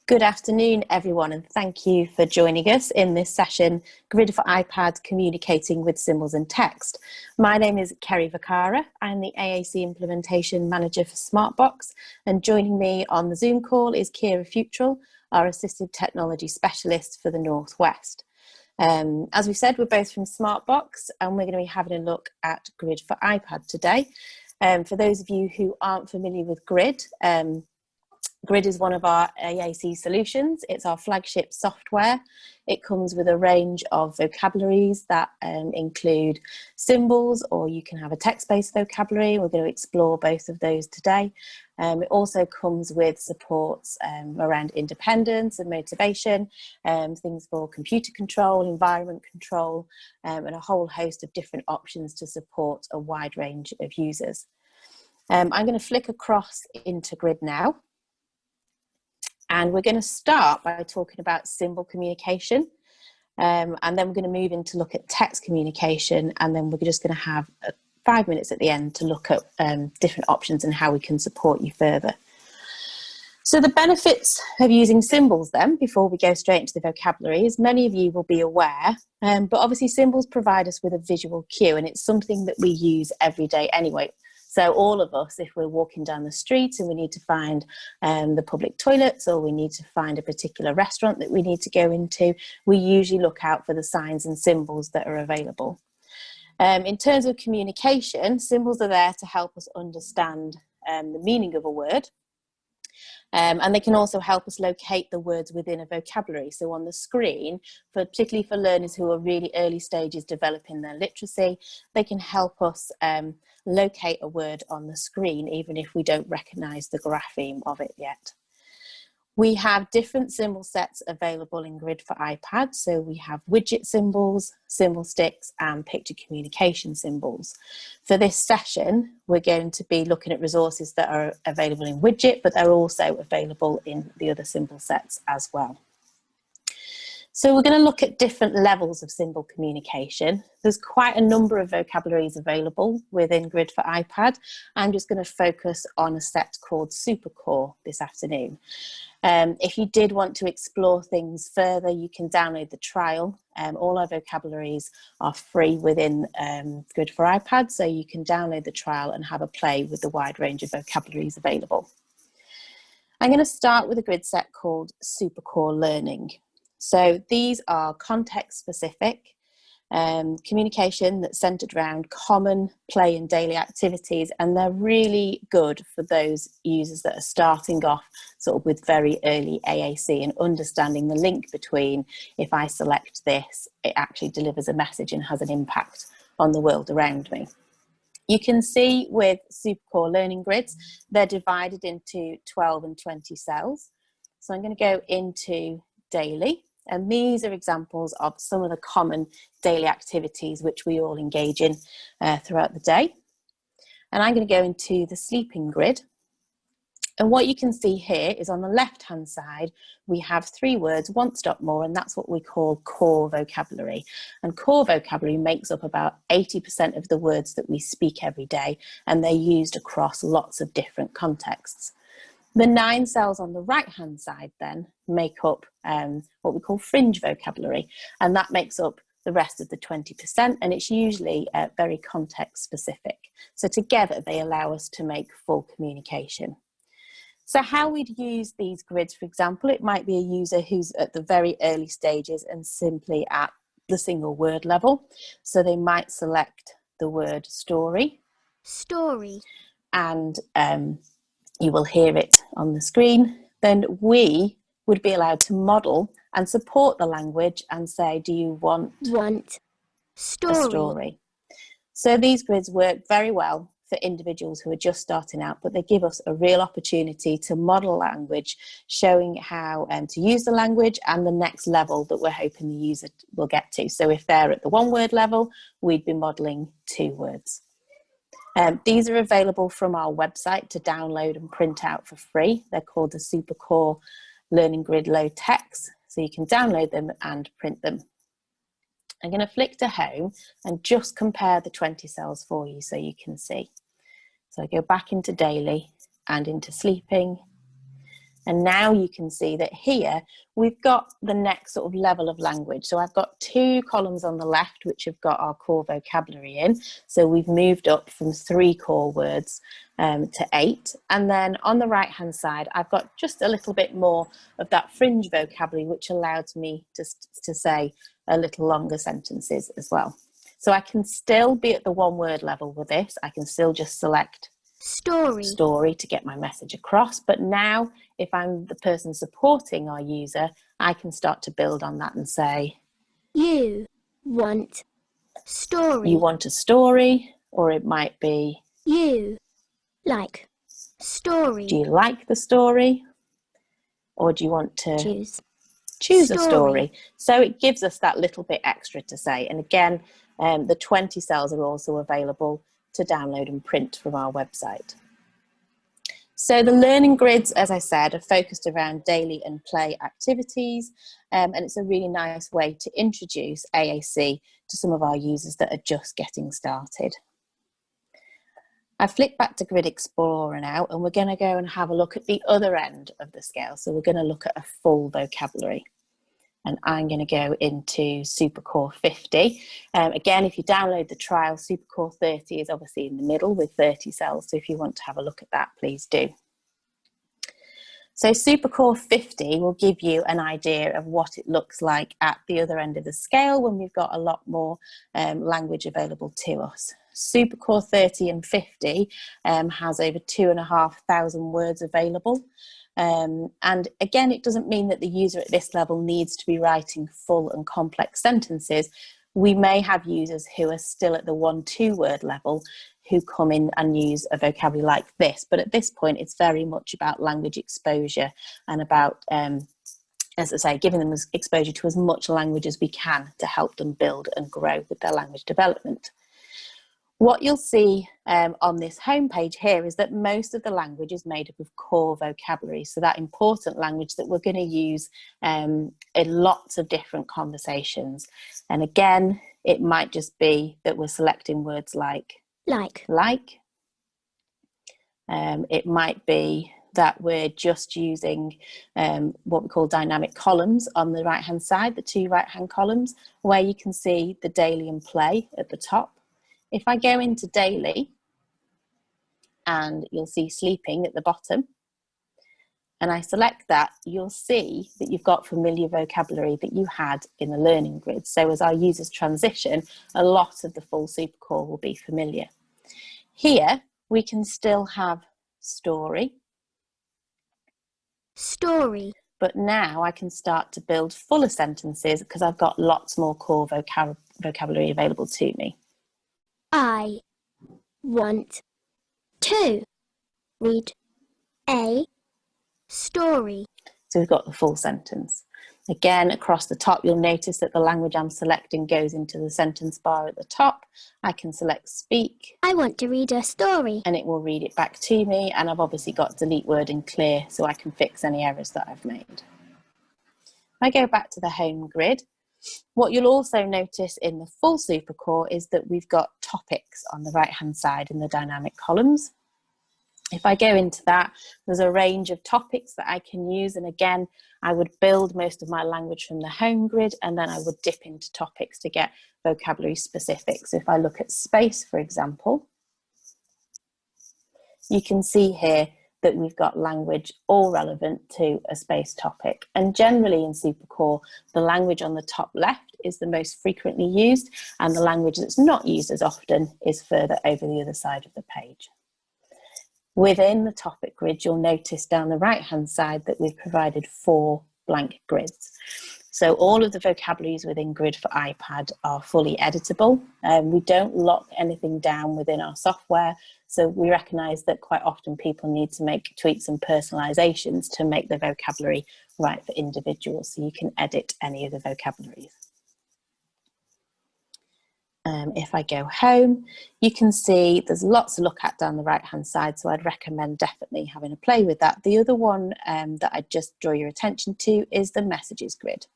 Good afternoon, everyone, and thank you for joining us in this session, Grid for iPad, Communicating with Symbols and Text. My name is Kerry Vacara. I'm the AAC Implementation Manager for Smartbox, and joining me on the Zoom call is Kira Futrell, our Assistive Technology Specialist for the Northwest. As we said, we're both from Smartbox, and we're going to be having a look at Grid for iPad today. For those of you who aren't familiar with Grid, Grid is one of our AAC solutions. It's our flagship software. It comes with a range of vocabularies that include symbols, or you can have a text-based vocabulary. We're going to explore both of those today. It also comes with supports around independence and motivation, things for computer control, environment control, and a whole host of different options to support a wide range of users. I'm going to flick across into Grid now. And we're going to start by talking about symbol communication, and then we're going to move into look at text communication, and then we're just going to have 5 minutes at the end to look at different options and how we can support you further. So the benefits of using symbols then, before we go straight into the vocabulary, as many of you will be aware, but obviously symbols provide us with a visual cue, and it's something that we use every day anyway. So all of us, if we're walking down the street and we need to find the public toilets, or we need to find a particular restaurant that we need to go into, we usually look out for the signs and symbols that are available. In terms of communication, symbols are there to help us understand the meaning of a word. And they can also help us locate the words within a vocabulary. So on the screen, particularly for learners who are really early stages developing their literacy, they can help us locate a word on the screen, even if we don't recognise the grapheme of it yet. We have different symbol sets available in Grid for iPad. So we have widget symbols, symbol sticks, and picture communication symbols. For this session, we're going to be looking at resources that are available in widget, but they're also available in the other symbol sets as well. So we're going to look at different levels of symbol communication. There's quite a number of vocabularies available within Grid for iPad. I'm just going to focus on a set called Supercore this afternoon. If you did want to explore things further, you can download the trial. All our vocabularies are free within Grid for iPad, so you can download the trial and have a play with the wide range of vocabularies available. I'm going to start with a grid set called Supercore Learning. So these are context-specific communication that's centered around common play and daily activities, and they're really good for those users that are starting off sort of with very early AAC and understanding the link between, if I select this, it actually delivers a message and has an impact on the world around me. You can see with Supercore Learning Grids, they're divided into 12 and 20 cells. So I'm going to go into daily. And these are examples of some of the common daily activities which we all engage in throughout the day. And I'm going to go into the sleeping grid. And what you can see here is on the left-hand side, we have 3 words, want, stop, more, and that's what we call core vocabulary. And core vocabulary makes up about 80% of the words that we speak every day, and they're used across lots of different contexts. The 9 cells on the right-hand side then make up what we call fringe vocabulary, and that makes up the rest of the 20%, and it's usually very context-specific. So together they allow us to make full communication. So how we'd use these grids, for example, it might be a user who's at the very early stages and simply at the single word level. So they might select the word story. Story. And you will hear it on the screen. Then we would be allowed to model and support the language and say, do you want story. A story? So these grids work very well for individuals who are just starting out, but they give us a real opportunity to model language, showing how to use the language and the next level that we're hoping the user will get to. So if they're at the 1-word level, we'd be modeling 2 words. These are available from our website to download and print out for free. They're called the Supercore Learning Grid Low Text, so you can download them and print them. I'm going to flick to home and just compare the 20 cells for you so you can see. So I go back into daily and into sleeping And now you can see that here we've got the next sort of level of language. So I've got 2 columns on the left which have got our core vocabulary in. So we've moved up from 3 core words to 8. And then on the right hand side, I've got just a little bit more of that fringe vocabulary, which allows me to say a little longer sentences as well. So I can still be at the 1 word level with this. I can still just select story to get my message across. But now, if I'm the person supporting our user, I can start to build on that and say, you want story. You want a story, or it might be, You like story. do you like the story? Or do you want to choose a story? So it gives us that little bit extra to say. And again, the 20 cells are also available to download and print from our website. So the learning grids, as I said, are focused around daily and play activities, and it's a really nice way to introduce AAC to some of our users that are just getting started. I flick back to Grid Explorer now, and we're going to go and have a look at the other end of the scale. So we're going to look at a full vocabulary. And I'm going to go into Supercore 50. Again, if you download the trial, Supercore 30 is obviously in the middle with 30 cells. So if you want to have a look at that, please do. So Supercore 50 will give you an idea of what it looks like at the other end of the scale when we've got a lot more language available to us. Supercore 30 and 50 has over 2,500 words available. And again, it doesn't mean that the user at this level needs to be writing full and complex sentences. We may have users who are still at the 1-2 word level who come in and use a vocabulary like this. But at this point, it's very much about language exposure and about, as I say, giving them exposure to as much language as we can to help them build and grow with their language development. What you'll see on this homepage here is that most of the language is made up of core vocabulary, so that important language that we're going to use in lots of different conversations. And again, it might just be that we're selecting words like. It might be that we're just using what we call dynamic columns on the right-hand side, the 2 right-hand columns, where you can see the daily and play at the top. If I go into daily, and you'll see sleeping at the bottom, and I select that, you'll see that you've got familiar vocabulary that you had in the learning grid. So as our users transition, a lot of the full Supercore will be familiar. Here, we can still have story. But now I can start to build fuller sentences because I've got lots more core vocabulary available to me. I want to read a story. So we've got the full sentence. Again, across the top, you'll notice that the language I'm selecting goes into the sentence bar at the top. I can select speak. I want to read a story. And it will read it back to me. And I've obviously got delete word and clear so I can fix any errors that I've made. If I go back to the home grid, what you'll also notice in the full Supercore is that we've got topics on the right-hand side in the dynamic columns. If I go into that, there's a range of topics that I can use. And again, I would build most of my language from the home grid, and then I would dip into topics to get vocabulary specific. So if I look at space, for example, you can see here that we've got language all relevant to a space topic. And generally in Supercore, the language on the top left is the most frequently used, and the language that's not used as often is further over the other side of the page. Within the topic grid, you'll notice down the right-hand side that we've provided 4 blank grids. So all of the vocabularies within Grid for iPad are fully editable. We don't lock anything down within our software, so we recognise that quite often people need to make tweaks and personalisations to make the vocabulary right for individuals, so you can edit any of the vocabularies. If I go home, you can see there's lots to look at down the right-hand side, so I'd recommend definitely having a play with that. The other one that I'd just draw your attention to is the messages grid.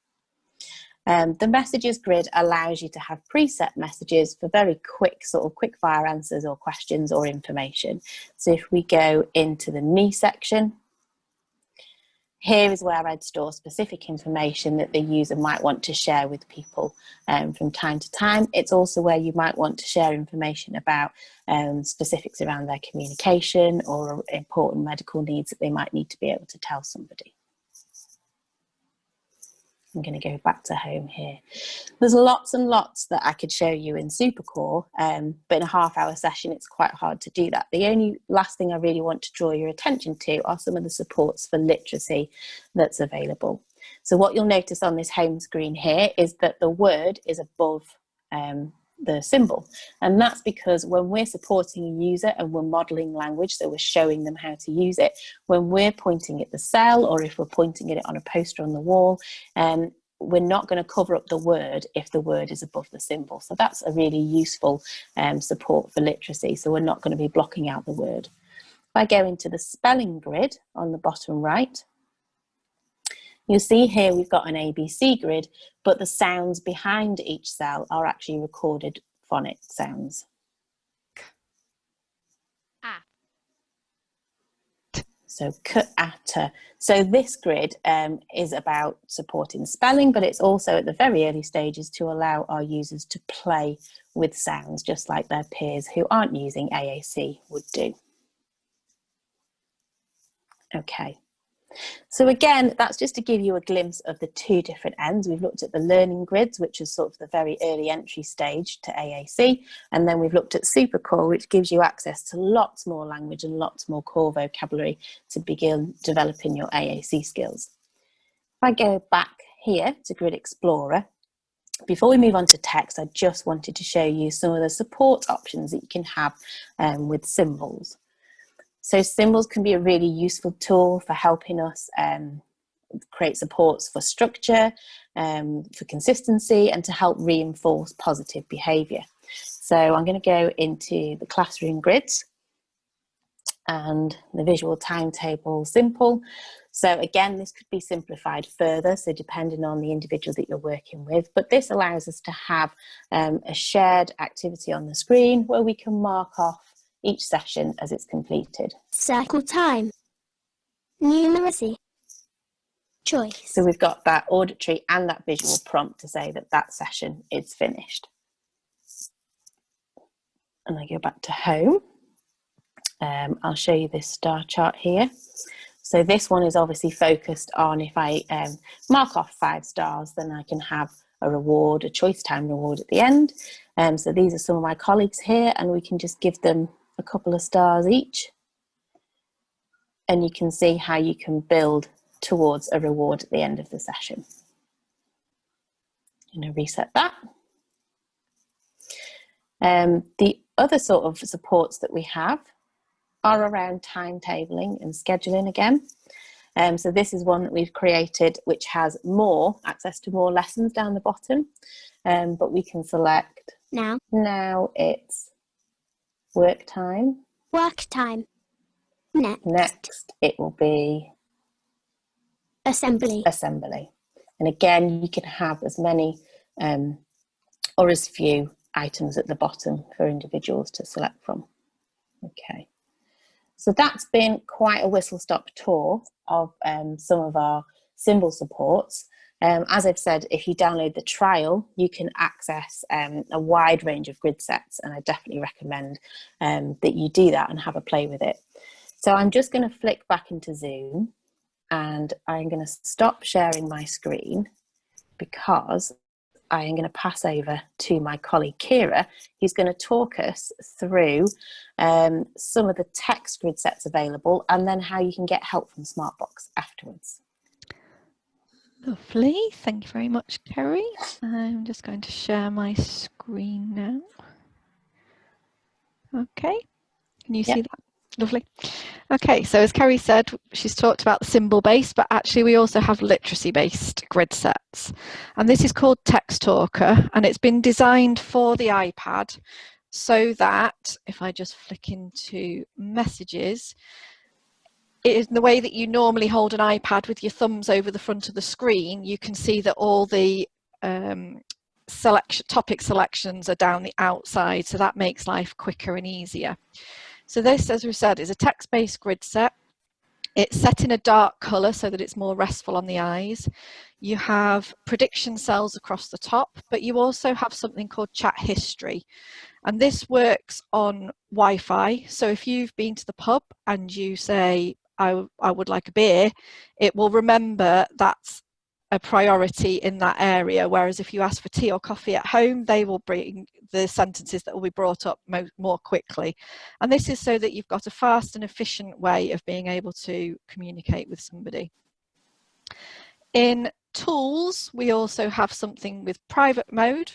The messages grid allows you to have preset messages for very quick, sort of quick fire answers or questions or information. So if we go into the me section, Here is where I'd store specific information that the user might want to share with people from time to time. It's also where you might want to share information about specifics around their communication or important medical needs that they might need to be able to tell somebody. I'm going to go back to home here. There's lots and lots that I could show you in Supercore, but in a half-hour session, it's quite hard to do that. The only last thing I really want to draw your attention to are some of the supports for literacy that's available. So what you'll notice on this home screen here is that the word is above the symbol. And that's because when we're supporting a user and we're modeling language, so we're showing them how to use it, when we're pointing at the cell or if we're pointing at it on a poster on the wall, we're not going to cover up the word if the word is above the symbol. So that's a really useful support for literacy. So we're not going to be blocking out the word. If I go into the spelling grid on the bottom right, you'll see here we've got an ABC grid, but the sounds behind each cell are actually recorded phonic sounds. Ah. So k, a, t. So this grid is about supporting spelling, but it's also at the very early stages to allow our users to play with sounds, just like their peers who aren't using AAC would do. Okay. So again, that's just to give you a glimpse of the two different ends. We've looked at the learning grids, which is sort of the very early entry stage to AAC. And then we've looked at Supercore, which gives you access to lots more language and lots more core vocabulary to begin developing your AAC skills. If I go back here to Grid Explorer, before we move on to text, I just wanted to show you some of the support options that you can have with symbols. So symbols can be a really useful tool for helping us create supports for structure, for consistency, and to help reinforce positive behaviour. So I'm going to go into the classroom grids and the visual timetable simple. So again, this could be simplified further, so depending on the individual that you're working with, but this allows us to have a shared activity on the screen where we can mark off each session as it's completed. Circle time. Numeracy. Choice. So we've got that auditory and that visual prompt to say that that session is finished. And I go back to home. I'll show you this star chart here. So this one is obviously focused on if I mark off 5 stars, then I can have a reward, a choice time reward at the end. So these are some of my colleagues here, and we can just give them a couple of stars each. And you can see how you can build towards a reward at the end of the session. I'm going to reset that. The other sort of supports that we have are around timetabling and scheduling again. So this is one that we've created which has more access to more lessons down the bottom, but we can select now it's work time. Work time. Next it will be assembly. And again, you can have as many or as few items at the bottom for individuals to select from. Okay. So that's been quite a whistle-stop tour of some of our symbol supports. As I've said, if you download the trial, you can access a wide range of grid sets, and I definitely recommend that you do that and have a play with it. So I'm just going to flick back into Zoom, and I'm going to stop sharing my screen because I am going to pass over to my colleague Kira, who's going to talk us through some of the text grid sets available and then how you can get help from Smartbox afterwards. Lovely, thank you very much, Kerry. I'm just going to share my screen now. Okay, can you see that? Lovely. Okay, so as Kerry said, she's talked about the symbol based, but actually we also have literacy based grid sets. And this is called Text Talker, and it's been designed for the iPad so that, if I just flick into messages, it is the way that you normally hold an iPad with your thumbs over the front of the screen. You can see that all the topic selections are down the outside, so that makes life quicker and easier. So this, as we said, is a text-based grid set. It's set in a dark colour so that it's more restful on the eyes. You have prediction cells across the top, but you also have something called chat history. And this works on Wi-Fi. So if you've been to the pub and you say, I would like a beer, it will remember that's a priority in that area. Whereas if you ask for tea or coffee at home, they will bring the sentences that will be brought up more quickly. And this is so that you've got a fast and efficient way of being able to communicate with somebody. In tools, we also have something with private mode.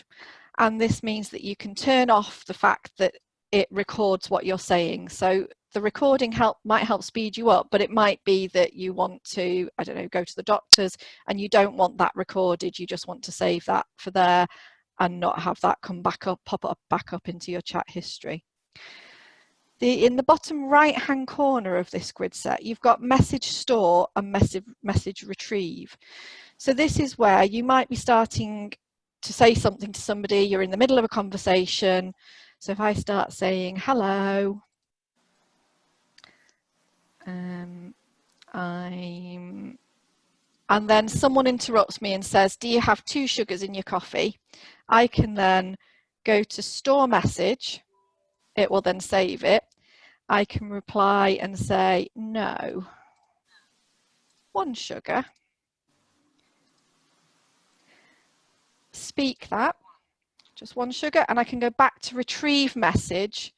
And this means that you can turn off the fact that it records what you're saying. So the recording might help speed you up, but it might be that you want to, I don't know, go to the doctor's and you don't want that recorded. You just want to save that for there and not have that pop up back up into your chat history. In the bottom right hand corner of this grid set, you've got message store and message retrieve. So this is where you might be starting to say something to somebody, you're in the middle of a conversation. So if I start saying hello, and then someone interrupts me and says, do you have 2 sugars in your coffee? I can then go to store message. It will then save it. I can reply and say, no, 1 sugar. Speak that, just 1 sugar, and I can go back to retrieve message,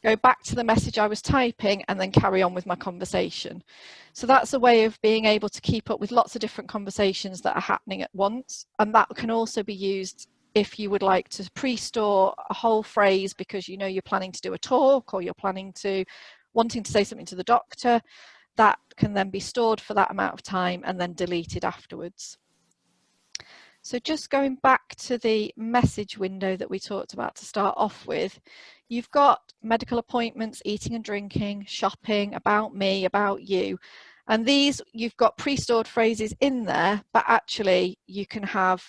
go back to the message I was typing, and then carry on with my conversation. So that's a way of being able to keep up with lots of different conversations that are happening at once. And that can also be used if you would like to pre-store a whole phrase because you know you're planning to do a talk or you're wanting to say something to the doctor. That can then be stored for that amount of time and then deleted afterwards. So just going back to the message window that we talked about to start off with, you've got medical appointments, eating and drinking, shopping, about me, about you. And these, you've got pre-stored phrases in there, but actually you can have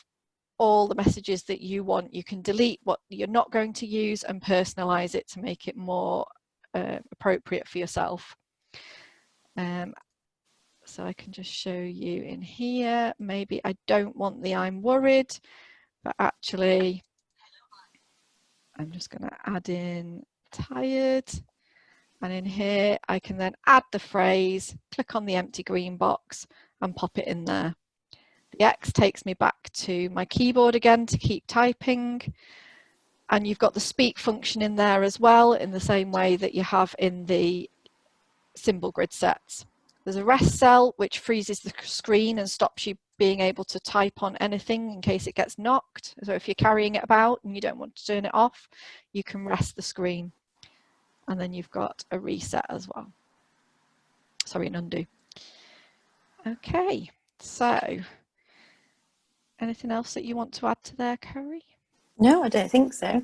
all the messages that you want. You can delete what you're not going to use and personalize it to make it more appropriate for yourself. So I can just show you in here, maybe I don't want the I'm worried, but actually I'm just going to add in tired. And in here, I can then add the phrase, click on the empty green box and pop it in there. The X takes me back to my keyboard again to keep typing. And you've got the speak function in there as well, in the same way that you have in the symbol grid sets. There's a rest cell which freezes the screen and stops you being able to type on anything in case it gets knocked. So if you're carrying it about and you don't want to turn it off, you can rest the screen. And then you've got a reset as well. Sorry, an undo. Okay, so anything else that you want to add to there, Kerry? No, I don't think so.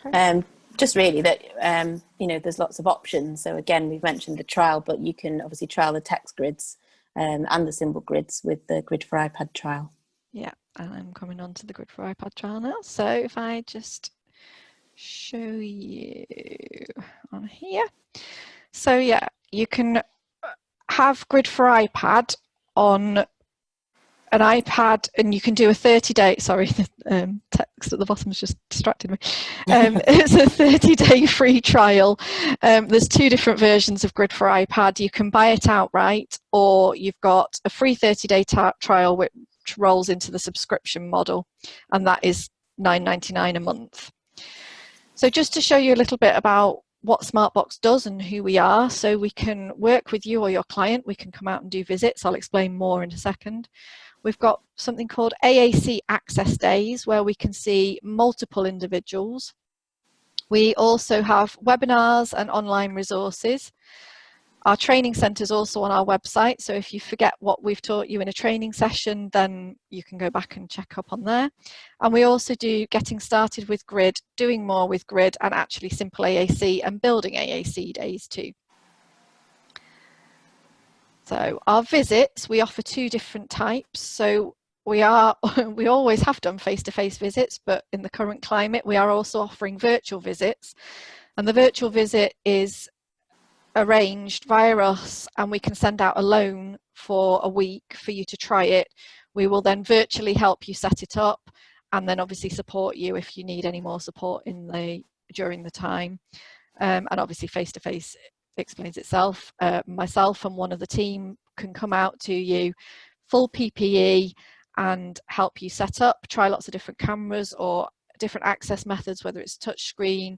Okay. Just really that, you know, there's lots of options. So again, we've mentioned the trial, but you can obviously trial the text grids and the symbol grids with the Grid for iPad trial. Yeah, I'm coming on to the Grid for iPad trial now. So if I just show you on here. So yeah, you can have Grid for iPad on an iPad and you can do a 30-day, sorry, the text at the bottom has just distracted me. It's a 30-day free trial. There's 2 different versions of Grid for iPad. You can buy it outright, or you've got a free 30-day trial which rolls into the subscription model, and that is $9.99 a month. So just to show you a little bit about what Smartbox does and who we are, so we can work with you or your client, we can come out and do visits. I'll explain more in a second. We've got something called AAC Access Days where we can see multiple individuals. We also have webinars and online resources. Our training centre is also on our website, so if you forget what we've taught you in a training session, then you can go back and check up on there. And we also do Getting Started with Grid, Doing More with Grid, and actually Simple AAC and Building AAC days too. So our visits, we offer 2 different types. So we always have done face-to-face visits, but in the current climate, we are also offering virtual visits. And the virtual visit is arranged via us, and we can send out a loan for a week for you to try it. We will then virtually help you set it up, and then obviously support you if you need any more support during the time. And obviously face-to-face explains itself. Myself and one of the team can come out to you, full PPE, and help you set up, try lots of different cameras or different access methods, whether it's touch screen,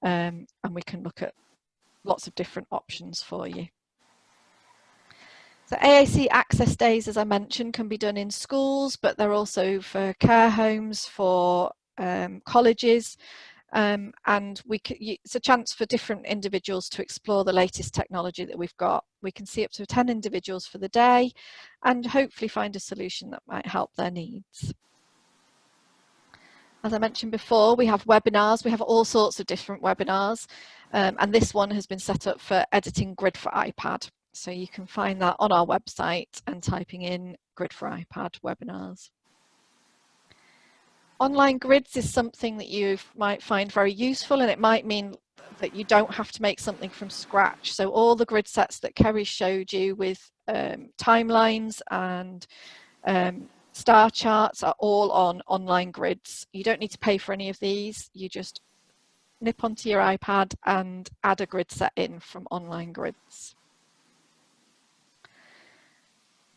and we can look at lots of different options for you. So AAC access days, as I mentioned, can be done in schools, but they're also for care homes, for colleges, and it's a chance for different individuals to explore the latest technology that we've got. We can see up to 10 individuals for the day and hopefully find a solution that might help their needs. As I mentioned before, we have webinars. We have all sorts of different webinars, and this one has been set up for editing Grid for iPad. So you can find that on our website and typing in Grid for iPad webinars. Online grids is something that you might find very useful, and it might mean that you don't have to make something from scratch. So all the grid sets that Kerry showed you with timelines and star charts are all on online grids. You don't need to pay for any of these. You just nip onto your iPad and add a grid set in from online grids.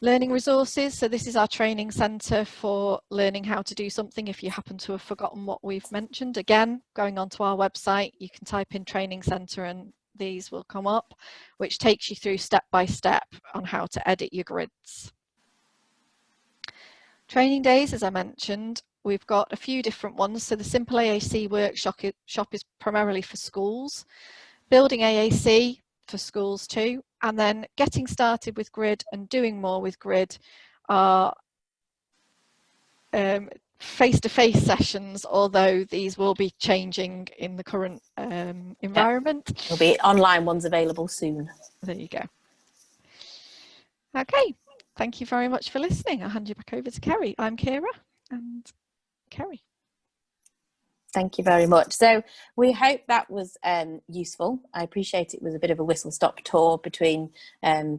Learning resources. So this is our training centre for learning how to do something if you happen to have forgotten what we've mentioned. Again, going onto our website, you can type in training centre and these will come up, which takes you through step by step on how to edit your grids. Training days, as I mentioned, we've got a few different ones. So the Simple AAC workshop is primarily for schools, Building AAC for schools too, and then Getting Started with Grid and Doing More with Grid are face-to-face sessions, although these will be changing in the current environment. Yep. There'll be online ones available soon. There you go. Okay, thank you very much for listening. I'll hand you back over to Kerry. I'm Kira and Kerry. Thank you very much. So we hope that was useful. I appreciate it was a bit of a whistle-stop tour between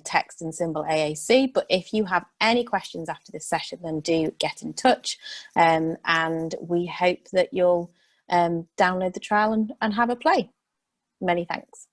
text and symbol AAC, but if you have any questions after this session, then do get in touch, and we hope that you'll download the trial and have a play. Many thanks.